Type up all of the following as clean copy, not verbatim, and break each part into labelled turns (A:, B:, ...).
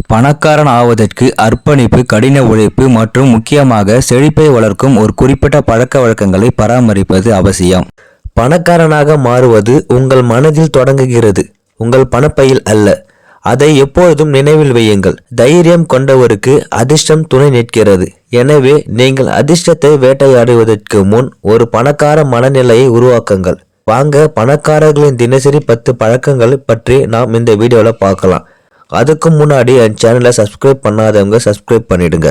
A: பணக்காரன் ஆவதற்கு அர்ப்பணிப்பு, கடின உழைப்பு மற்றும் முக்கியமாக செழிப்பை வளர்க்கும் ஒரு குறிப்பிட்ட பழக்க வழக்கங்களை பராமரிப்பது அவசியம்.
B: பணக்காரனாக மாறுவது உங்கள் மனதில் தொடங்குகிறது, உங்கள் பணப்பையில் அல்ல. அதை எப்பொழுதும் நினைவில் வையுங்கள். தைரியம் கொண்டவருக்கு அதிர்ஷ்டம் துணை நிற்கிறது. எனவே நீங்கள் அதிர்ஷ்டத்தை வேட்டையாடுவதற்கு முன் ஒரு பணக்கார மனநிலையை உருவாக்குங்கள். வாங்க, பணக்காரர்களின் தினசரி 10 பழக்கங்கள் பற்றி நாம் இந்த வீடியோவில் பார்க்கலாம். அதுக்கு முன்னாடி என் சேனலை சப்ஸ்கிரைப் பண்ணாதவங்க சப்ஸ்கிரைப் பண்ணிடுங்க.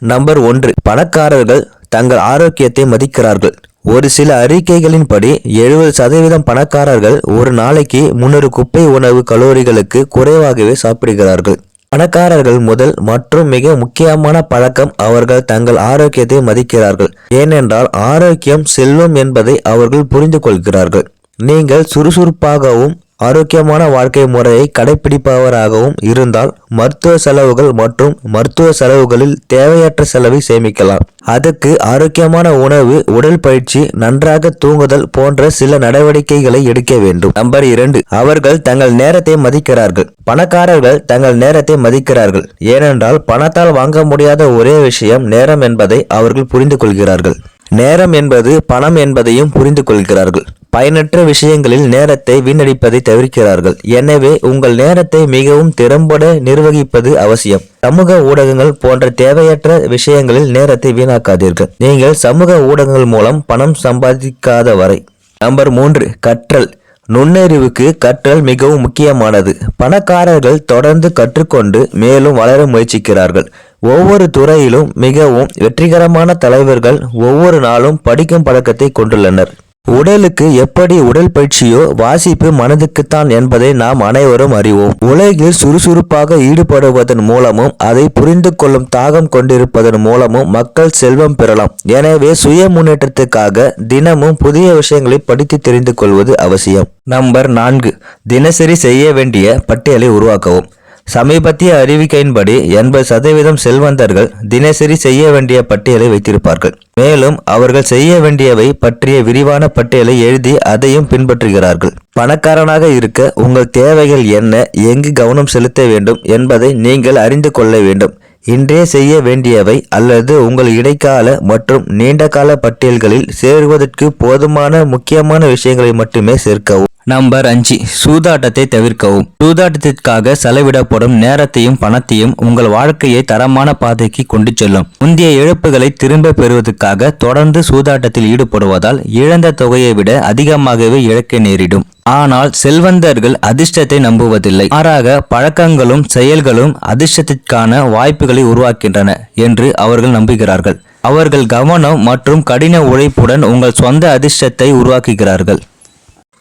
B: நம்பர் 1, பணக்காரர்கள் தங்கள் ஆரோக்கியத்தை மதிக்கிறார்கள். ஒரு சில அறிக்கைகளின்படி 70% பணக்காரர்கள் ஒரு நாளைக்கு 300 குப்பை உணவு கலோரிகளுக்கு குறைவாகவே சாப்பிடுகிறார்கள். பணக்காரர்கள் முதல் மற்றும் மிக முக்கியமான பழக்கம், அவர்கள் தங்கள் ஆரோக்கியத்தை மதிக்கிறார்கள். ஏனென்றால் ஆரோக்கியம் செல்வம் என்பதை அவர்கள் புரிந்து கொள்கிறார்கள். நீங்கள் சுறுசுறுப்பாகவும் ஆரோக்கியமான வாழ்க்கை முறையை கடைபிடிப்பவராகவும் இருந்தால் மருத்துவ செலவுகள் மற்றும் மருத்துவ செலவுகளில் தேவையற்ற செலவை சேமிக்கலாம். அதுக்கு ஆரோக்கியமான உணவு, உடல் பயிற்சி, நன்றாக தூங்குதல் போன்ற சில நடவடிக்கைகளை எடுக்க வேண்டும். நம்பர் 2, அவர்கள் தங்கள் நேரத்தை மதிக்கிறார்கள். பணக்காரர்கள் தங்கள் நேரத்தை மதிக்கிறார்கள். ஏனென்றால் பணத்தால் வாங்க முடியாத ஒரே விஷயம் நேரம் என்பதை அவர்கள் புரிந்து கொள்கிறார்கள். நேரம் என்பது பணம் என்பதையும் புரிந்து கொள்கிறார்கள். பயனற்ற விஷயங்களில் நேரத்தை வீணடிப்பதை தவிர்க்கிறார்கள். எனவே உங்கள் நேரத்தை மிகவும் திறம்பட நிர்வகிப்பது அவசியம். சமூக ஊடகங்கள் போன்ற தேவையற்ற விஷயங்களில் நேரத்தை வீணாக்காதீர்கள். நீங்கள் சமூக ஊடகங்கள் மூலம் பணம் சம்பாதிக்காத வரை. நம்பர் 3, கற்றல். நுண்ணறிவுக்கு கற்றல் மிகவும் முக்கியமானது. பணக்காரர்கள் தொடர்ந்து கற்றுக்கொண்டு மேலும் வளர முயற்சிக்கிறார்கள். ஒவ்வொரு துறையிலும் மிகவும் வெற்றிகரமான தலைவர்கள் ஒவ்வொரு நாளும் படிக்கும் பழக்கத்தை கொண்டுள்ளனர். உடலுக்கு எப்படி உடல் பயிற்சியோ வாசிப்பு மனதுக்குத்தான் என்பதை நாம் அனைவரும் அறிவோம். உலகில் சுறுசுறுப்பாக ஈடுபடுவதன் மூலமும் அதை புரிந்து கொள்ளும் தாகம் கொண்டிருப்பதன் மூலமும் மக்கள் செல்வம் பெறலாம். எனவே சுய முன்னேற்றத்துக்காக தினமும் புதிய விஷயங்களை படித்து தெரிந்து கொள்வது அவசியம். நம்பர் 4, தினசரி செய்ய வேண்டிய பட்டியலை உருவாக்கவும். சமீபத்திய அறிவிக்கையின்படி 80% செல்வந்தர்கள் தினசரி செய்ய வேண்டிய பட்டியலை வைத்திருப்பார்கள். மேலும் அவர்கள் செய்ய வேண்டியவை பற்றிய விரிவான பட்டியலை எழுதி அதையும் பின்பற்றுகிறார்கள். பணக்காரனாக இருக்க உங்கள் தேவைகள் என்ன, எங்கு கவனம் செலுத்த வேண்டும் என்பதை நீங்கள் அறிந்து கொள்ள வேண்டும். இன்றே செய்ய வேண்டியவை அல்லது உங்கள் இடைக்கால மற்றும் நீண்டகால பட்டியல்களில் சேருவதற்கு போதுமான முக்கியமான விஷயங்களை மட்டுமே சேர்க்கவும்.
A: நம்பர் 5, சூதாட்டத்தை தவிர்க்கவும். சூதாட்டத்திற்காக செலவிடப்படும் நேரத்தையும் பணத்தையும் உங்கள் வாழ்க்கையை தரமான பாதைக்கு கொண்டு செல்லும். முந்தைய இழப்புகளை திரும்ப பெறுவதற்காக தொடர்ந்து சூதாட்டத்தில் ஈடுபடுவதால் இழந்த தொகையை விட அதிகமாகவே இழக்க நேரிடும். ஆனால் செல்வந்தர்கள் அதிர்ஷ்டத்தை நம்புவதில்லை. மாறாக பழக்கங்களும் செயல்களும் அதிர்ஷ்டத்திற்கான வாய்ப்புகளை உருவாக்கின்றன என்று அவர்கள் நம்புகிறார்கள். அவர்கள் கவனம் மற்றும் கடின உழைப்புடன் உங்கள் சொந்த அதிர்ஷ்டத்தை உருவாக்குகிறார்கள்.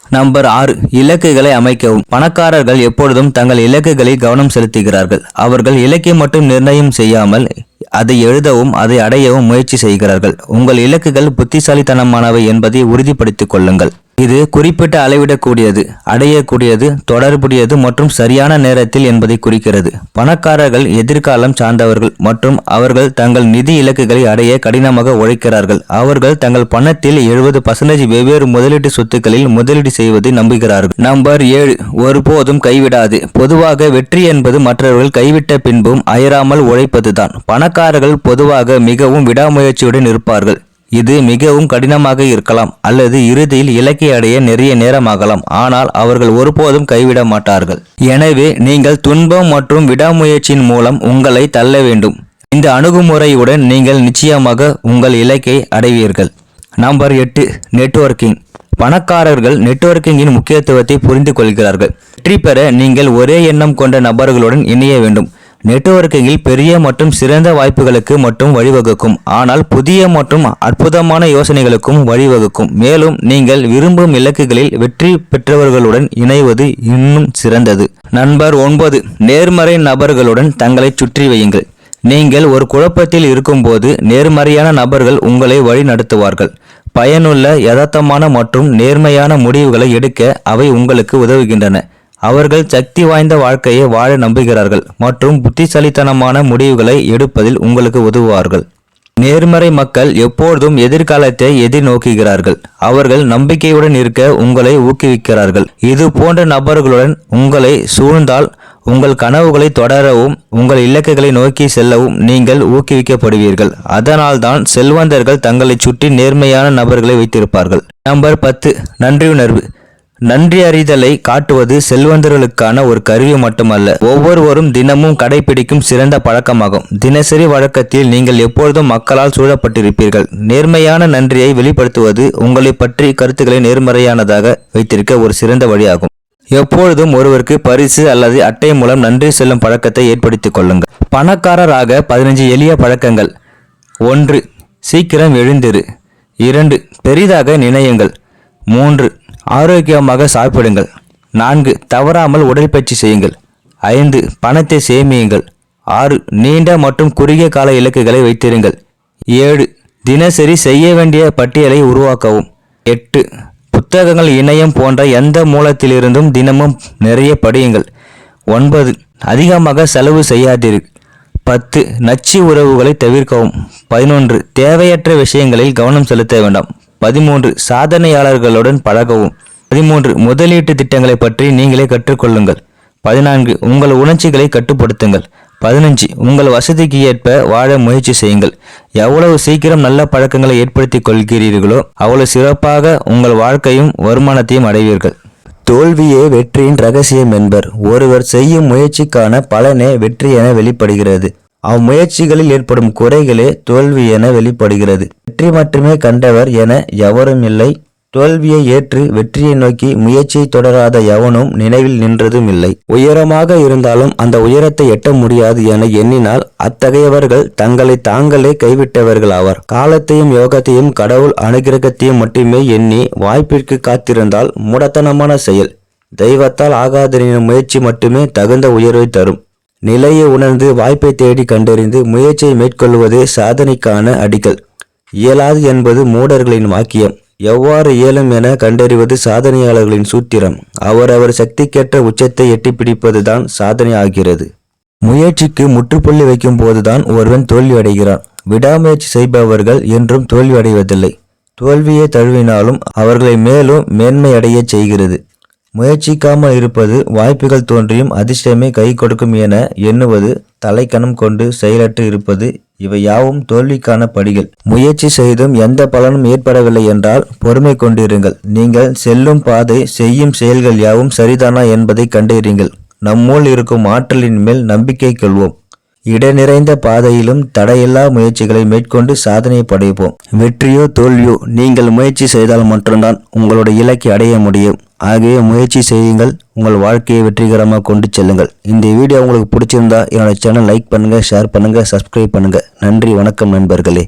A: நம்பர் 6, இலக்குகளை அமைக்கவும். பணக்காரர்கள் எப்பொழுதும் தங்கள் இலக்குகளில் கவனம் செலுத்துகிறார்கள். அவர்கள் இலக்கை மட்டும் நிர்ணயம் செய்யாமல் அதை எழுதவும் அதை அடையவும் முயற்சி செய்கிறார்கள். உங்கள் இலக்குகள் புத்திசாலித்தனமானவை என்பதை உறுதிப்படுத்திக் கொள்ளுங்கள். இது குறிப்பிட்ட அளவிடக்கூடியது, அடையக்கூடியது, தொடர்புடையது மற்றும் சரியான நேரத்தில் என்பதை குறிக்கிறது. பணக்காரர்கள் எதிர்காலம் சார்ந்தவர்கள் மற்றும் அவர்கள் தங்கள் நிதி இலக்குகளை அடைய கடினமாக உழைக்கிறார்கள். அவர்கள் தங்கள் பணத்தில் 70% வெவ்வேறு முதலீட்டு சொத்துக்களில் முதலீடு செய்வதை நம்புகிறார்கள். நம்பர் 7, ஒருபோதும் கைவிடாது. பொதுவாக வெற்றி என்பது மற்றவர்கள் கைவிட்ட பின்பும் அயராமல் உழைப்பதுதான். பணக்காரர்கள் பொதுவாக மிகவும் விடாமுயற்சியுடன் இருப்பார்கள். இது மிகவும் கடினமாக இருக்கலாம் அல்லது இறுதியில் இலக்கை அடைய நிறைய நேரமாகலாம். ஆனால் அவர்கள் ஒருபோதும் கைவிட மாட்டார்கள். எனவே நீங்கள் துன்பம் மற்றும் விடாமுயற்சியின் மூலம் உங்களை தள்ள வேண்டும். இந்த அணுகுமுறையுடன் நீங்கள் நிச்சயமாக உங்கள் இலக்கை அடைவீர்கள். Number 8, networking. பணக்காரர்கள் நெட்வொர்க்கிங்கின் முக்கியத்துவத்தை புரிந்து கொள்கிறார்கள். வெற்றி பெற நீங்கள் ஒரே எண்ணம் கொண்ட நபர்களுடன் இணைய வேண்டும். நெட்வொர்க்கிங்கில் பெரிய மற்றும் சிறந்த வாய்ப்புகளுக்கு மட்டும் வழிவகுக்கும், ஆனால் புதிய மற்றும் அற்புதமான யோசனைகளுக்கும் வழிவகுக்கும். மேலும் நீங்கள் விரும்பும் இலக்குகளில் வெற்றி பெற்றவர்களுடன் இணைவது இன்னும் சிறந்தது. நம்பர் 9, நேர்மறை நபர்களுடன் தங்களை சுற்றி வையுங்கள். நீங்கள் ஒரு குழப்பத்தில் இருக்கும்போது நேர்மறையான நபர்கள் உங்களை வழி நடத்துவார்கள். பயனுள்ள, யதார்த்தமான மற்றும் நேர்மையான முடிவுகளை எடுக்க அவை உங்களுக்கு உதவுகின்றன. அவர்கள் சக்தி வாய்ந்த வாழ்க்கையை வாழ நம்புகிறார்கள் மற்றும் புத்திசாலித்தனமான முடிவுகளை எடுப்பதில் உங்களுக்கு உதவுவார்கள். நேர்மறை மக்கள் எப்பொழுதும் எதிர்காலத்தை எதிர்நோக்குகிறார்கள். அவர்கள் நம்பிக்கையுடன் இருக்க உங்களை ஊக்குவிக்கிறார்கள். இது போன்ற நபர்களுடன் உங்களை சூழ்ந்தால் உங்கள் கனவுகளை தொடரவும் உங்கள் இலக்குகளை நோக்கி செல்லவும் நீங்கள் ஊக்குவிக்கப்படுவீர்கள். அதனால்தான் செல்வந்தர்கள் தங்களைச் சுற்றி நேர்மையான நபர்களை வைத்திருப்பார்கள். நம்பர் 10. நன்றியுணர்வு. நன்றி அறிதலை காட்டுவது செல்வந்தர்களுக்கான ஒரு கருவி மட்டுமல்ல, ஒவ்வொருவரும் தினமும் கடைபிடிக்கும் சிறந்த பழக்கமாகும். தினசரி வழக்கத்தில் நீங்கள் எப்பொழுதும் மக்களால் சூழப்பட்டிருப்பீர்கள். நேர்மையான நன்றியை வெளிப்படுத்துவது உங்களை பற்றி கருத்துக்களை நேர்மறையானதாக வைத்திருக்க ஒரு சிறந்த வழியாகும். எப்பொழுதும் ஒருவருக்கு பரிசு அல்லது அட்டை மூலம் நன்றி சொல்லும் பழக்கத்தை ஏற்படுத்திக் கொள்ளுங்கள். பணக்காரராக 15 எளிய பழக்கங்கள். 1. சீக்கிரம் எழுந்திரு. 2. பெரிதாக நினையுங்கள். 3. ஆரோக்கியமாக சாப்பிடுங்கள். 4. தவறாமல் உடற்பயிற்சி செய்யுங்கள். 5. பணத்தை சேமியுங்கள். 6. நீண்ட மற்றும் குறுகிய கால இலக்குகளை வைத்திருங்கள். 7. தினசரி செய்ய வேண்டிய பட்டியலை உருவாக்கவும். 8. புத்தகங்கள், இணையம் போன்ற எந்த மூலத்திலிருந்தும் தினமும் நிறைய படியுங்கள். 9. அதிகமாக செலவு செய்யாதீர்கள். 10. நச்சு உறவுகளை தவிர்க்கவும். 11. தேவையற்ற விஷயங்களில் கவனம் செலுத்த வேண்டாம். 13. சாதனையாளர்களுடன் பழகவும். 13. முதலீட்டு திட்டங்களை பற்றி நீங்களே கற்றுக்கொள்ளுங்கள். 14. உங்கள் உணர்ச்சிகளை கட்டுப்படுத்துங்கள். 15. உங்கள் வசதிக்கு ஏற்ப வாழ முயற்சி செய்யுங்கள். எவ்வளவு சீக்கிரம் நல்ல பழக்கங்களை ஏற்படுத்திக் கொள்கிறீர்களோ அவ்வளவு சிறப்பாக உங்கள் வாழ்க்கையும் வருமானத்தையும் அடைவீர்கள்.
B: தோல்வியே வெற்றியின் ரகசியம் என்பர். ஒருவர் செய்யும் முயற்சிக்கான பலனே வெற்றி என வெளிப்படுகிறது. அம்முயற்சிகளில் ஏற்படும் குறைகளே தோல்வி என வெளிப்படுகிறது. வெற்றி மட்டுமே கண்டவர் என எவரும் இல்லை. தோல்வியை ஏற்று வெற்றியை நோக்கி முயற்சியை தொடராத எவனும் நினைவில் நின்றதும் இல்லை. உயரமாக இருந்தாலும் அந்த உயரத்தை எட்ட முடியாது என எண்ணினால் அத்தகையவர்கள் தங்களை தாங்களே கைவிட்டவர்கள் ஆவார். காலத்தையும் யோகத்தையும் கடவுள் அனுகிரகத்தையும் மட்டுமே எண்ணி வாய்ப்பிற்கு காத்திருந்தால் மூடத்தனமான செயல். தெய்வத்தால் ஆகாதெனினும் முயற்சி மட்டுமே தகுந்த உயர்வை தரும். நிலையை உணர்ந்து வாய்ப்பை தேடி கண்டறிந்து முயற்சியை மேற்கொள்வதே சாதனைக்கான அடிகள். இயலாது என்பது மூடர்களின் வாக்கியம். எவ்வாறு இயலும் என கண்டறிவது சாதனையாளர்களின் சூத்திரம். அவரவர் சக்திக்கேற்ற உச்சத்தை எட்டி பிடிப்பதுதான் சாதனை ஆகிறது. முயற்சிக்கு முற்றுப்புள்ளி வைக்கும் போதுதான் ஒருவன் தோல்வி அடைகிறான். விடாமுயற்சி செய்பவர்கள் என்றும் தோல்வி அடைவதில்லை. தோல்வியை தழுவினாலும் அவர்களை மேலும் மேன்மையடைய செய்கிறது. முயற்சிக்காமல் இருப்பது வாய்ப்புகள் தோன்றியும் அதிர்ஷ்டமே கை கொடுக்கும் என எண்ணுவது, தலைக்கணம் கொண்டு செயலற்று இருப்பது, இவை யாவும் தோல்விக்கான படிகள். முயற்சி செய்தும் எந்த பலனும் ஏற்படவில்லை என்றால் பொறுமை கொண்டிருங்கள். நீங்கள் செல்லும் பாதை, செய்யும் செயல்கள் யாவும் சரிதானா என்பதை கண்டறியுங்கள். நம்முள் இருக்கும் ஆற்றலின் மேல் நம்பிக்கை கொள்வோம். இடநிறைந்த பாதையிலும் தடையில்லா முயற்சிகளை மேற்கொண்டு சாதனை படைப்போம். வெற்றியோ தோல்வியோ நீங்கள் முயற்சி செய்தால் மட்டும்தான் உங்களுடைய இலக்கை அடைய முடியும். ஆகவே முயற்சி செய்யுங்கள், உங்கள் வாழ்க்கையை வெற்றிகரமாக கொண்டு செல்லுங்கள். இந்த வீடியோ உங்களுக்கு பிடிச்சிருந்தா என்னோட சேனல் லைக் பண்ணுங்க, ஷேர் பண்ணுங்க, சப்ஸ்கிரைப் பண்ணுங்க. நன்றி, வணக்கம் நண்பர்களே.